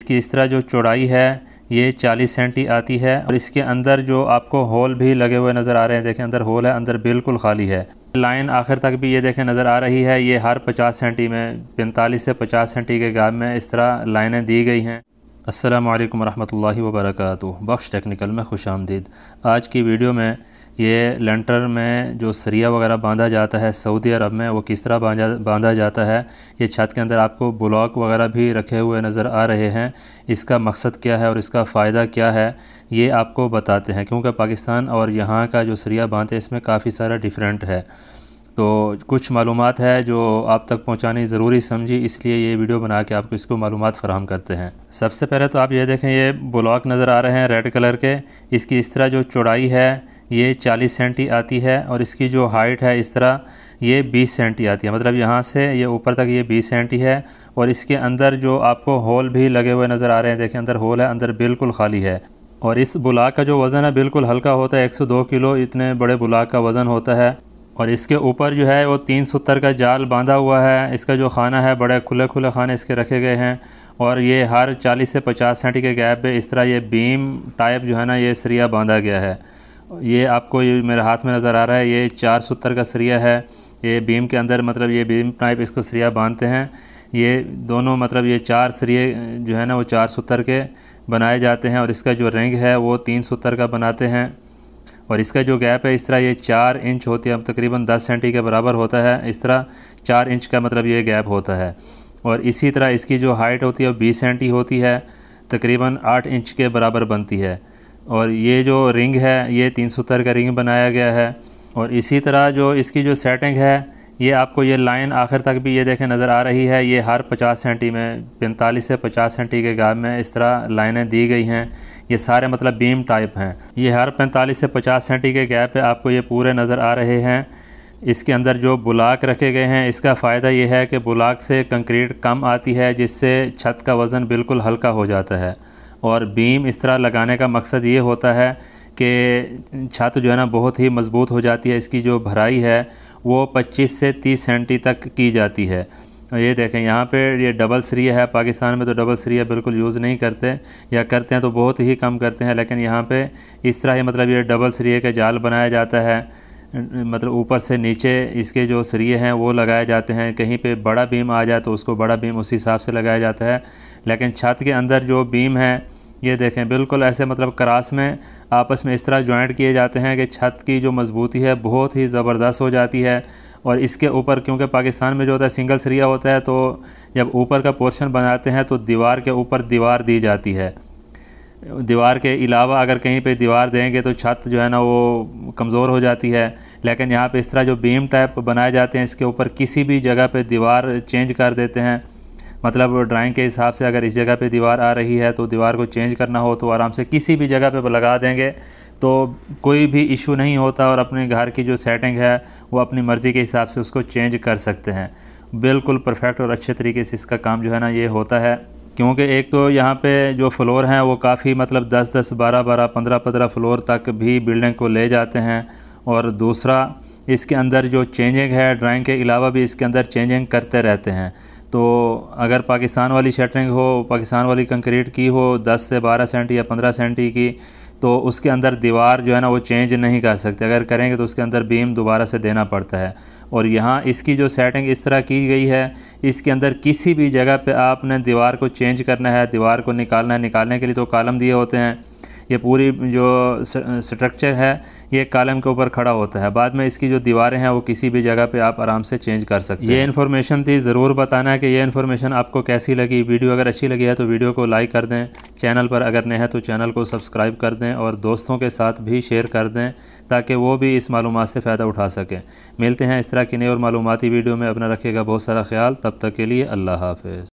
इसकी इस तरह जो चौड़ाई है ये 40 सेंटी आती है और इसके अंदर जो आपको होल भी लगे हुए नज़र आ रहे हैं, देखें अंदर होल है, अंदर बिल्कुल खाली है। लाइन आखिर तक भी ये देखें नज़र आ रही है। ये हर 50 सेंटी में 45 से 50 सेंटी के गैप में इस तरह लाइनें दी गई हैं। अस्सलामु अलैकुम रहमतुल्लाहि व बरकातुहू। बख्श टेक्निकल में खुश आमदीद। आज की वीडियो में ये लेंटर में जो सरिया वगैरह बांधा जाता है सऊदी अरब में, वो किस तरह बांधा जाता है। ये छत के अंदर आपको ब्लॉक वगैरह भी रखे हुए नज़र आ रहे हैं। इसका मकसद क्या है और इसका फ़ायदा क्या है ये आपको बताते हैं, क्योंकि पाकिस्तान और यहाँ का जो सरिया बांधते हैं इसमें काफ़ी सारा डिफरेंट है। तो कुछ मालूमात है जो आप तक पहुंचानी ज़रूरी समझी, इसलिए ये वीडियो बना के आपको इसको मालूमात फ़राहम करते हैं। सबसे पहले तो आप ये देखें, ये ब्लॉक नज़र आ रहे हैं रेड कलर के। इसकी इस तरह जो चौड़ाई है ये 40 सेंटी आती है और इसकी जो हाइट है इस तरह ये 20 सेंटी आती है। मतलब यहाँ से ये ऊपर तक ये 20 सेंटी है और इसके अंदर जो आपको होल भी लगे हुए नज़र आ रहे हैं, देखें अंदर होल है, अंदर बिल्कुल खाली है। और इस बुलाक का जो वज़न है बिल्कुल हल्का होता है, 102 किलो इतने बड़े बुलाक का वज़न होता है। और इसके ऊपर जो है वो 3 सूतर का जाल बांधा हुआ है। इसका जो खाना है बड़े खुले खुले खाने इसके रखे गए हैं और ये हर 40 से 50 सेंटी के गैप पे इस तरह ये बीम टाइप जो है ना ये सरिया बांधा गया है। ये आपको ये मेरे हाथ में नज़र आ रहा है, ये 4 सूतर का सरिया है। ये बीम के अंदर मतलब ये बीम टाइप इसको सरिया बांधते हैं। ये दोनों मतलब ये 4 सरिये जो है ना वो 4 सूतर के बनाए जाते हैं और इसका जो रिंग है वो 3 सूतर का बनाते हैं। और इसका जो गैप है इस तरह ये 4 इंच होती है, अब तकरीबन 10 सेंटी के बराबर होता है। इस तरह 4 इंच का मतलब ये गैप होता है। और इसी तरह इसकी जो हाइट होती है वो 20 सेंटी होती है, तकरीबन 8 इंच के बराबर बनती है। और ये जो रिंग है ये 3 सूतर का रिंग बनाया गया है। और इसी तरह जो इसकी जो सेटिंग है ये आपको ये लाइन आखिर तक भी ये देखें नज़र आ रही है। ये हर 50 सेंटी में 45 से 50 सेंटी के गैप में इस तरह लाइनें दी गई हैं। ये सारे मतलब बीम टाइप हैं। ये हर 45 से 50 सेंटी के गैप पे आपको ये पूरे नज़र आ रहे हैं। इसके अंदर जो बुलाक रखे गए हैं इसका फ़ायदा ये है कि बुलाक से कंक्रीट कम आती है, जिससे छत का वज़न बिल्कुल हल्का हो जाता है। और बीम इस तरह लगाने का मकसद ये होता है कि छत जो है ना बहुत ही मज़बूत हो जाती है। इसकी जो भराई है वो 25 से 30 सेंटी तक की जाती है। ये देखें यहाँ पे ये डबल सरिया है। पाकिस्तान में तो डबल सरिया बिल्कुल यूज़ नहीं करते, या करते हैं तो बहुत ही कम करते हैं। लेकिन यहाँ पे इस तरह ही मतलब ये डबल सरिये का जाल बनाया जाता है। मतलब ऊपर से नीचे इसके जो सरिये हैं वो लगाए जाते हैं। कहीं पे बड़ा बीम आ जाए तो उसको बड़ा बीम उसी हिसाब से लगाया जाता है। लेकिन छत के अंदर जो बीम है ये देखें बिल्कुल ऐसे मतलब क्रास में आपस में इस तरह जॉइंट किए जाते हैं कि छत की जो मजबूती है बहुत ही ज़बरदस्त हो जाती है। और इसके ऊपर क्योंकि पाकिस्तान में जो होता है सिंगल सरिया होता है, तो जब ऊपर का पोर्शन बनाते हैं तो दीवार के ऊपर दीवार दी जाती है। दीवार के अलावा अगर कहीं पे दीवार देंगे तो छत जो है ना वो कमज़ोर हो जाती है। लेकिन यहाँ पे इस तरह जो बीम टाइप बनाए जाते हैं इसके ऊपर किसी भी जगह पे दीवार चेंज कर देते हैं। मतलब ड्राइंग के हिसाब से अगर इस जगह पे दीवार आ रही है तो दीवार को चेंज करना हो तो आराम से किसी भी जगह पे लगा देंगे तो कोई भी इशू नहीं होता। और अपने घर की जो सेटिंग है वो अपनी मर्ज़ी के हिसाब से उसको चेंज कर सकते हैं। बिल्कुल परफेक्ट और अच्छे तरीके से इसका काम जो है ना ये होता है। क्योंकि एक तो यहाँ पे जो फ्लोर हैं वो काफ़ी मतलब 10-10, 12-12, 15-15 फ्लोर तक भी बिल्डिंग को ले जाते हैं। और दूसरा इसके अंदर जो चेंजिंग है ड्राइंग के अलावा भी इसके अंदर चेंजिंग करते रहते हैं। तो अगर पाकिस्तान वाली शटरिंग हो, पाकिस्तान वाली कंक्रीट की हो 10 से 12 सेंटी या 15 सेंटी की, तो उसके अंदर दीवार जो है ना वो चेंज नहीं कर सकते। अगर करेंगे तो उसके अंदर बीम दोबारा से देना पड़ता है। और यहाँ इसकी जो सेटिंग इस तरह की गई है, इसके अंदर किसी भी जगह पे आपने दीवार को चेंज करना है, दीवार को निकालना है, निकालने के लिए तो कॉलम दिए होते हैं। ये पूरी जो स्ट्रक्चर है ये कॉलम के ऊपर खड़ा होता है। बाद में इसकी जो दीवारें हैं वो किसी भी जगह पे आप आराम से चेंज कर सकते हैं। ये इन्फॉर्मेशन थी, ज़रूर बताना है कि ये इन्फॉर्मेशन आपको कैसी लगी। वीडियो अगर अच्छी लगी है तो वीडियो को लाइक कर दें। चैनल पर अगर नए हैं तो चैनल को सब्सक्राइब कर दें और दोस्तों के साथ भी शेयर कर दें ताकि वो भी इस मालूमात से फ़ायदा उठा सकें। मिलते हैं इस तरह की नई और मालूमाती वीडियो में। अपना रखिएगा बहुत सारा ख्याल। तब तक के लिए अल्लाह हाफ़िज़।